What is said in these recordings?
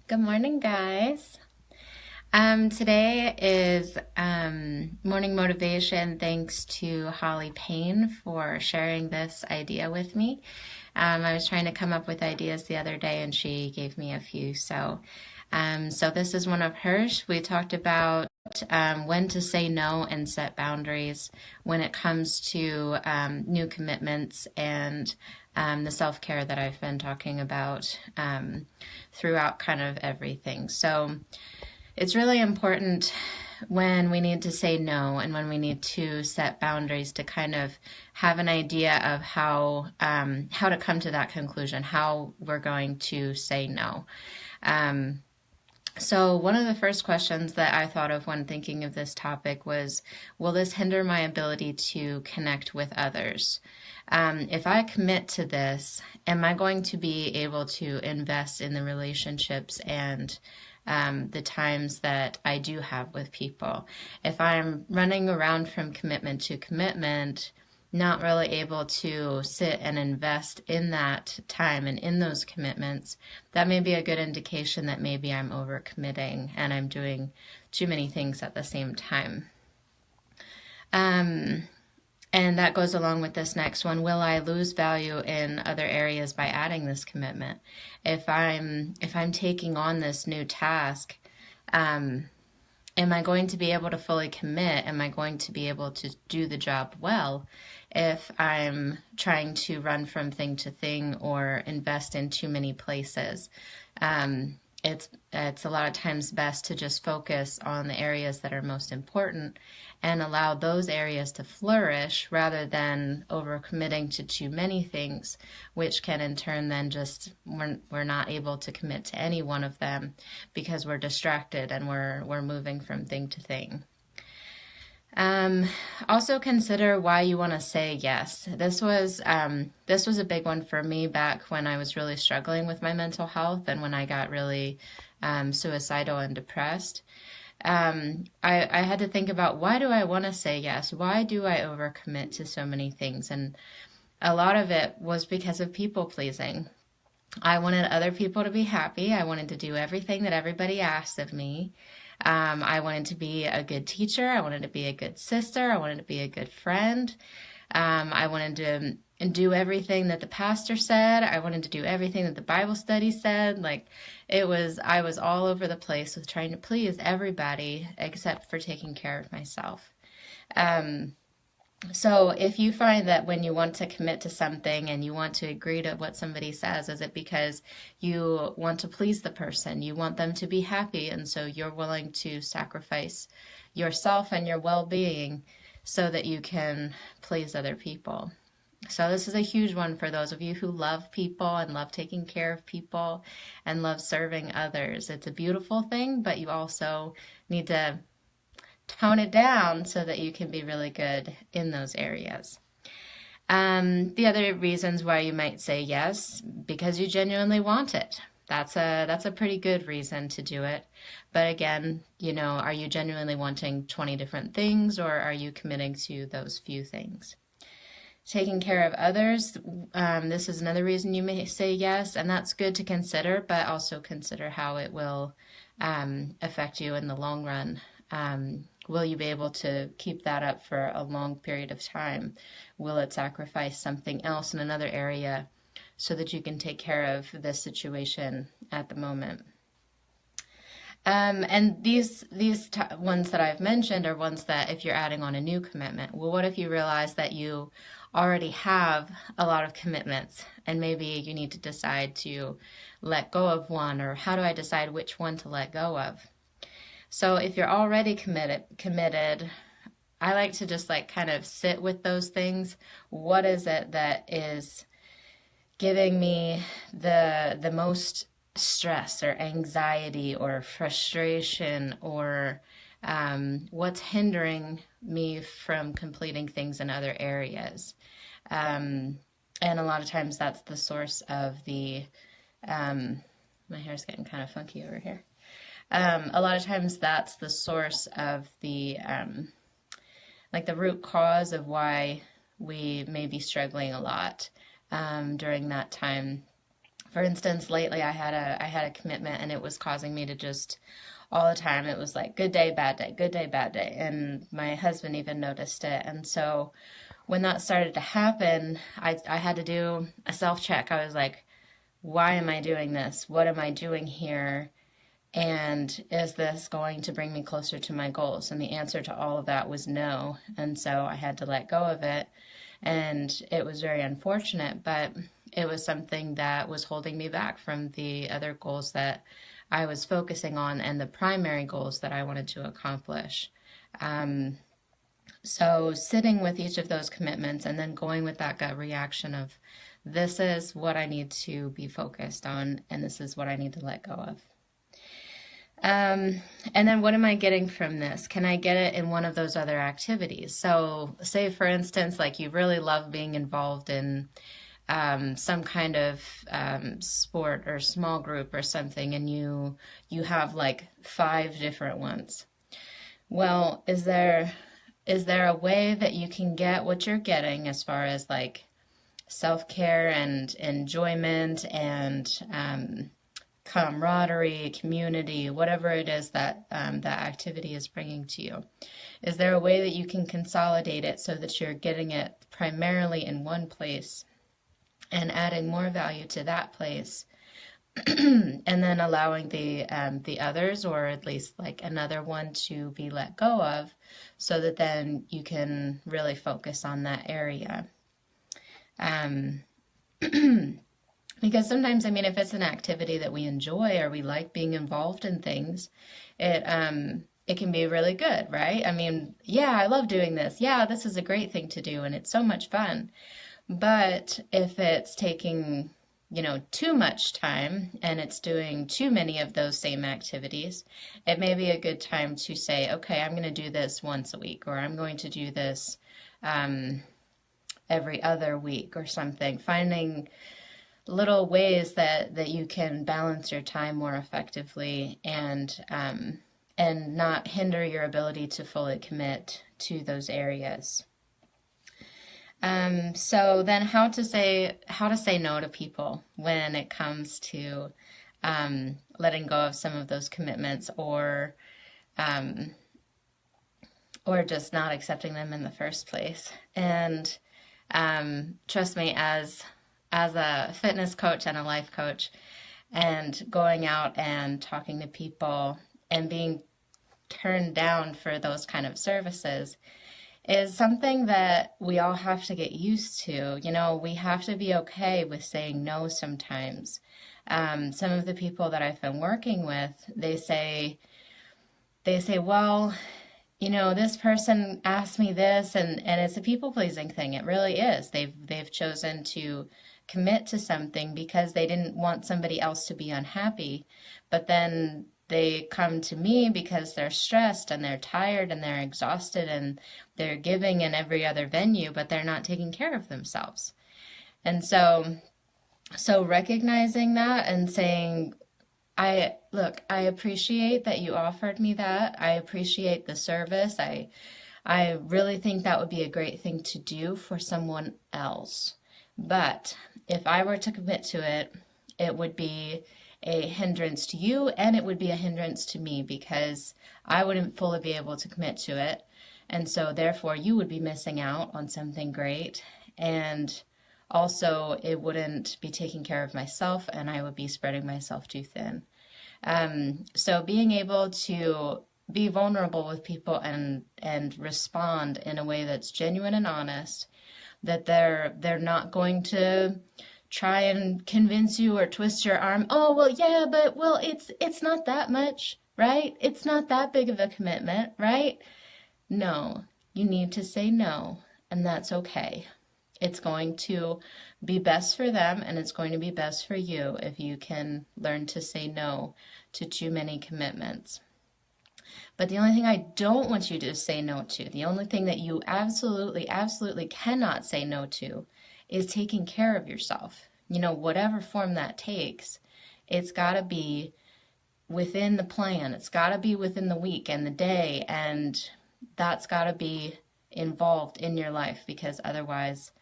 Good morning, guys. Today is morning motivation. Thanks to Holly Payne for sharing this idea with me. I was trying to come up with ideas the other day, and she gave me a few. So this is one of hers. We talked about when to say no and set boundaries when it comes to new commitments and the self-care that I've been talking about throughout kind of everything. So it's really important when we need to say no and when we need to set boundaries to kind of have an idea of how to come to that conclusion, how we're going to say no. So one of the first questions that I thought of when thinking of this topic was, will this hinder my ability to connect with others? If I commit to this, am I going to be able to invest in the relationships and the times that I do have with people? If I'm running around from commitment to commitment, not really able to sit and invest in that time and in those commitments, that may be a good indication that maybe I'm overcommitting and I'm doing too many things at the same time. And that goes along with this next one. Will I lose value in other areas by adding this commitment? If I'm taking on this new task, am I going to be able to fully commit? Am I going to be able to do the job well if I'm trying to run from thing to thing or invest in too many places? It's a lot of times best to just focus on the areas that are most important and allow those areas to flourish rather than overcommitting to too many things, which can in turn then just we're not able to commit to any one of them because we're distracted and we're moving from thing to thing. Also consider why you want to say yes. This was a big one for me back when I was really struggling with my mental health and when I got really suicidal and depressed. I had to think about, why do I want to say yes? Why do I overcommit to so many things? And a lot of it was because of people pleasing. I wanted other people to be happy. I wanted to do everything that everybody asked of me. I wanted to be a good teacher. I wanted to be a good sister. I wanted to be a good friend. I wanted to do everything that the pastor said. I wanted to do everything that the Bible study said. I was all over the place with trying to please everybody except for taking care of myself. So if you find that when you want to commit to something and you want to agree to what somebody says, is it because you want to please the person? You want them to be happy, and so you're willing to sacrifice yourself and your well-being so that you can please other people. So this is a huge one for those of you who love people and love taking care of people and love serving others. It's a beautiful thing, but you also need to tone it down so that you can be really good in those areas. The other reasons why you might say yes, because you genuinely want it. That's a pretty good reason to do it. But again, are you genuinely wanting 20 different things, or are you committing to those few things? Taking care of others, this is another reason you may say yes, and that's good to consider, but also consider how it will affect you in the long run. Will you be able to keep that up for a long period of time? Will it sacrifice something else in another area so that you can take care of this situation at the moment? And these ones that I've mentioned are ones that if you're adding on a new commitment. Well, what if you realize that you already have a lot of commitments and maybe you need to decide to let go of one, or how do I decide which one to let go of? So if you're already committed, I like to just kind of sit with those things. What is it that is giving me the most stress or anxiety or frustration, or what's hindering me from completing things in other areas? And a lot of times that's the source of my hair's getting kind of funky over here. A lot of times that's the source of the root cause of why we may be struggling a lot during that time For instance, lately I had a commitment and it was causing me to just all the time it was like good day, bad day, good day, bad day. And my husband even noticed it. And so when that started to happen, I had to do a self-check. I was like, why am I doing this? What am I doing here? And is this going to bring me closer to my goals? And the answer to all of that was no. And so I had to let go of it. And it was very unfortunate, but it was something that was holding me back from the other goals that I was focusing on and the primary goals that I wanted to accomplish. So sitting with each of those commitments and then going with that gut reaction of this is what I need to be focused on and this is what I need to let go of. And then what am I getting from this? Can I get it in one of those other activities? So say, for instance, like you really love being involved in some kind of sport or small group or something, and you have like 5 different ones. Well, is there a way that you can get what you're getting as far as like self-care and enjoyment and camaraderie, community, whatever it is that that activity is bringing to you? Is there a way that you can consolidate it so that you're getting it primarily in one place and adding more value to that place, and then allowing the others, or at least like another one, to be let go of, so that then you can really focus on that area. Because sometimes, I mean, if it's an activity that we enjoy or we like being involved in things, it can be really good, right? I mean, yeah, I love doing this. Yeah, this is a great thing to do and it's so much fun. But if it's taking, too much time and it's doing too many of those same activities, it may be a good time to say, okay, I'm going to do this once a week, or I'm going to do this every other week or something. Finding little ways that you can balance your time more effectively and not hinder your ability to fully commit to those areas. So then how to say no to people when it comes to letting go of some of those commitments, or just not accepting them in the first place. And trust me, as a fitness coach and a life coach, and going out and talking to people and being turned down for those kind of services is something that we all have to get used to. We have to be okay with saying no sometimes. Some of the people that I've been working with, they say, well, this person asked me this, and it's a people-pleasing thing. It really is. They've chosen to commit to something because they didn't want somebody else to be unhappy, but then they come to me because they're stressed and they're tired and they're exhausted and they're giving in every other venue, but they're not taking care of themselves. And so recognizing that and saying, I appreciate that you offered me that. I appreciate the service. I really think that would be a great thing to do for someone else. But if I were to commit to it, it would be a hindrance to you, and it would be a hindrance to me because I wouldn't fully be able to commit to it. And so therefore you would be missing out on something great. And also it wouldn't be taking care of myself, and I would be spreading myself too thin. So being able to be vulnerable with people and respond in a way that's genuine and honest, that they're not going to try and convince you or twist your arm. Oh, well, yeah, but it's not that much, right? It's not that big of a commitment, right? No, you need to say no, and that's okay. It's going to be best for them, and it's going to be best for you if you can learn to say no to too many commitments. But the only thing I don't want you to say no to, the only thing that you absolutely, absolutely cannot say no to, is taking care of yourself. Whatever form that takes, it's got to be within the plan. It's got to be within the week and the day, and that's got to be involved in your life, because otherwise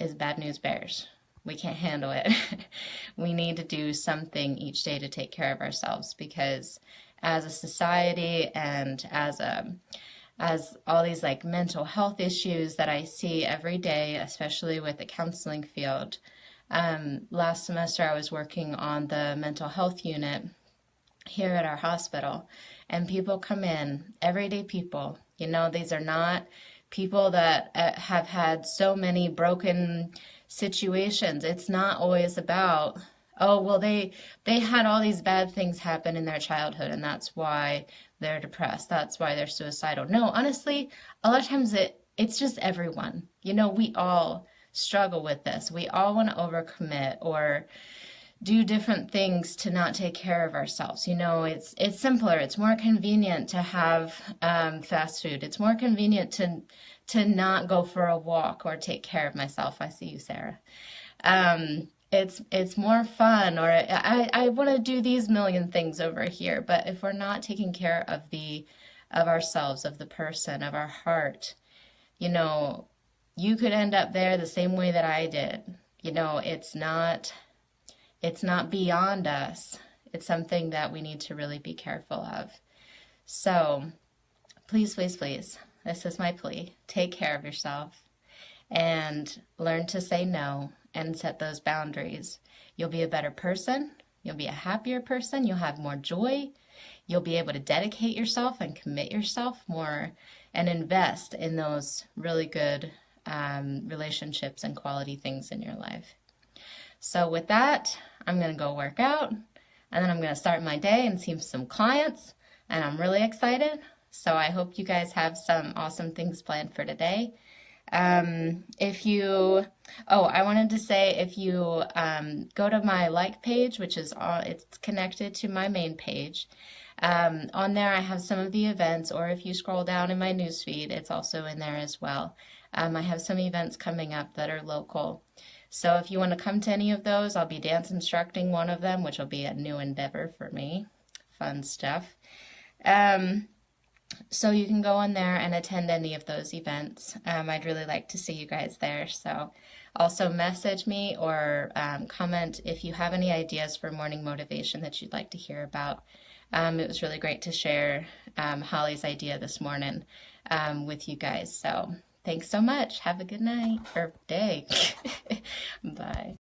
is bad news bears. We can't handle it. We need to do something each day to take care of ourselves, because as a society and as all these like mental health issues that I see every day, especially with the counseling field. Last semester I was working on the mental health unit here at our hospital, and people come in, everyday people. You know, these are not people that have had so many broken situations. It's not always about, oh, well, they had all these bad things happen in their childhood, and that's why they're depressed. That's why they're suicidal. No, honestly, a lot of times it's just everyone. You know, we all struggle with this. We all want to overcommit or do different things to not take care of ourselves. You know, it's simpler. It's more convenient to have fast food. It's more convenient to not go for a walk or take care of myself. I see you, Sarah. It's more fun, or I want to do these million things over here. But if we're not taking care of ourselves, of the person, of our heart, you know, you could end up there the same way that I did. You know, it's not beyond us. It's something that we need to really be careful of. So please, please, please, this is my plea. Take care of yourself and learn to say no and set those boundaries. You'll be a better person. You'll be a happier person. You'll have more joy. You'll be able to dedicate yourself and commit yourself more and invest in those really good relationships and quality things in your life. So with that, I'm going to go work out, and then I'm going to start my day and see some clients, and I'm really excited. So I hope you guys have some awesome things planned for today. I wanted to say, if you go to my like page, which is it's connected to my main page, on there I have some of the events, or if you scroll down in my newsfeed, it's also in there as well. I have some events coming up that are local. So if you want to come to any of those, I'll be dance instructing one of them, which will be a new endeavor for me. Fun stuff. So you can go on there and attend any of those events. I'd really like to see you guys there. So also message me or comment if you have any ideas for morning motivation that you'd like to hear about. It was really great to share Holly's idea this morning with you guys. So thanks so much. Have a good night or day. Bye.